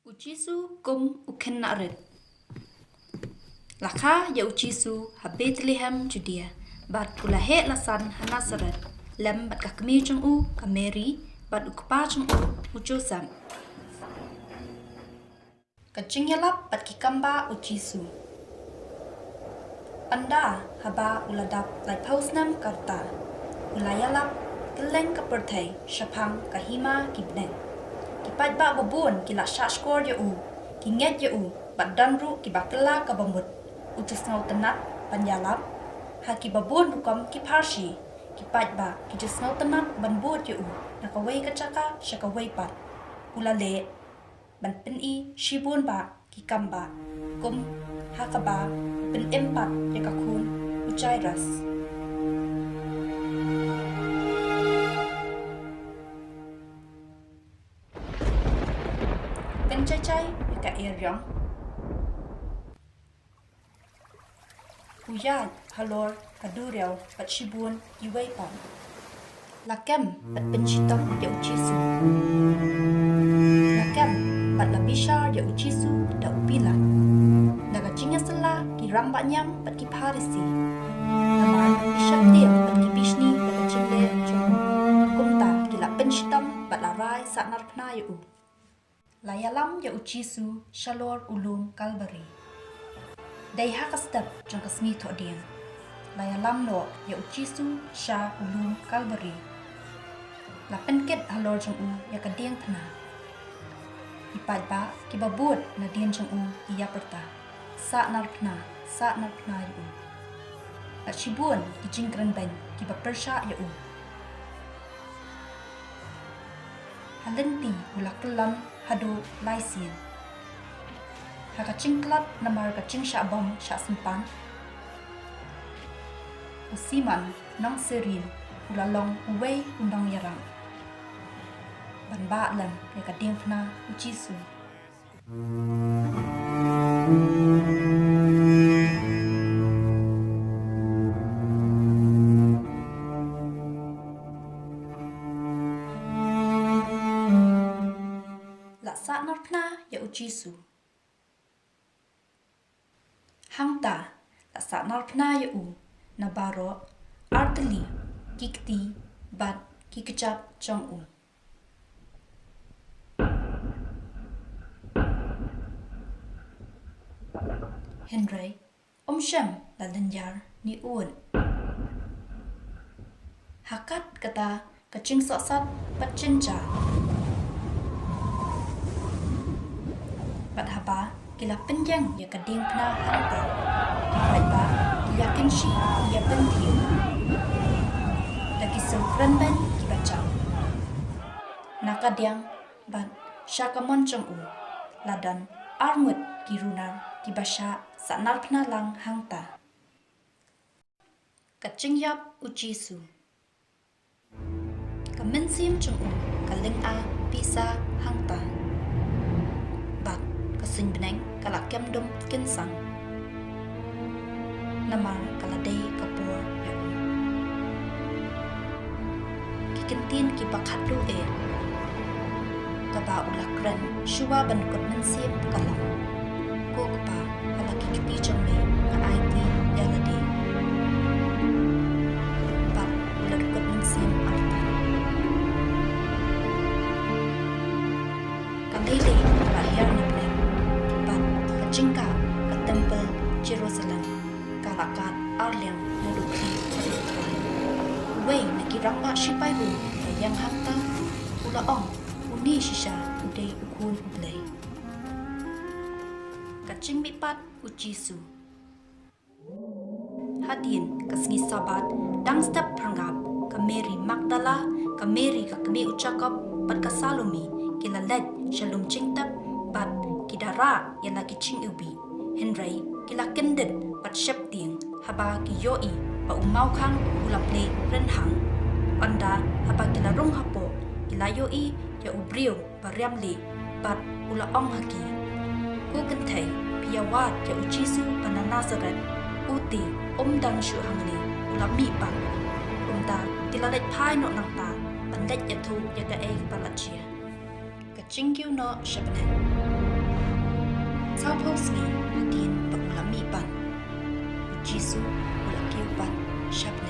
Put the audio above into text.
U Jisu Kum u narrate. Lakha ya U Jisu ha Bethlehem Judea, bat kulahe lasan ha Nazareth, lem bat kakmi chung u ka Mary, bat ukpa chung u Joseph. Kacing yalap bat kikamba U Jisu. Anda haba uladap lai pausnam karta, ulayalap geleng kapertai shaphang kahima kibneng. Kipat ba babun kila shashkor ya u, kinget ya u, bat danru kibakela kabamut, utus ngau tenat panyalap, ha kibabun rukam kiparshi, kipat ba kijus ngau tenat banbut ya u, nakawai kacaka shakawai pat, ulale, ban pynmih shibun ba kikamba, kum ha kaba, pynimpat ya kakun, ujairas. Cai ka eryong uyat halor kaduriaw pat shibun iway pa lakem pat penchitong ya U Jisu lakem pat labishar ya U Jisu da upila nagachinga sala kirang banyam pat kiparisi naman bishaptim pat kibishni pat chingle chung kumta kila penchitong pat larai sa narpna ya u layalam ya U Jisu shalor ulum Kalbari. Dai hakastap jang kasngi thodian. Layalam lo ya U Jisu sha ulum Kalbari. La penket halor jang u ya kadiang thana. Ipad ba kibabut na dian jang u iya perta. Sa narpna ya u. La shibun kijingkran ban kibapersha ya u. Halenti ulakalam hadu laisien. Hakacing klat namar kacing syabang syasempan. Usiman nongsirim ulalong uway undang yarang. Banba lan ya kading fna U Jisu. Ya U Jisu hangta la sa narpna ya u nabaro arteli kikti bat kikecap chong u Henry Shem la lenjar ni un hakat kata kacing soksat bat cinca bat haba kila penjang ya kading pna hanta kipat ba ya kenshi ya pentiu lagi sempran ban kibaca nakadiang bat syakamon chong u ladan armut kiruna kibasha sanar pna lang hangta kacing yap U Jisu ka mynsiem chong u kaling a pisa hangta bat kasing beneng kala kem dom kinsang namar kala day kapor ya kikentin ki bakhat do kaba ulakran shuwa bankot mynsiem kalam ko kaba kala kikiti changme na IT yalade bat ulakot mynsiem arta kalele lahir niple bat kacingka ke temple Jerusalem kalakat arliang mudukhi weng nakirangka shipai hu yang hatta ulaong uni shisha udai ukun Khublei Jingim U Jisu hadin kasngi sabat dang step prangap ka Mary Magdala ka Mary ka kami ucakap pat ka Salome kilalet shalom cingtap pat kidara yang lagi cing ubi Henry kila kendet pat shepting haba ki yoi pa umau khang ulaple renhang anda haba kila rong hapo kila yoi ya ubriu pa riamli pat ula ong haki ku kentai piyawat ya U Jisu pana Nazaret uti dang shu hangli ula mi pa umta kila let pai no nang ta pandet ya thu ya ka e palachia ka chingyu no shabne Sao posni hadin pa ula mi pan U Jisu ula kiu pan shabne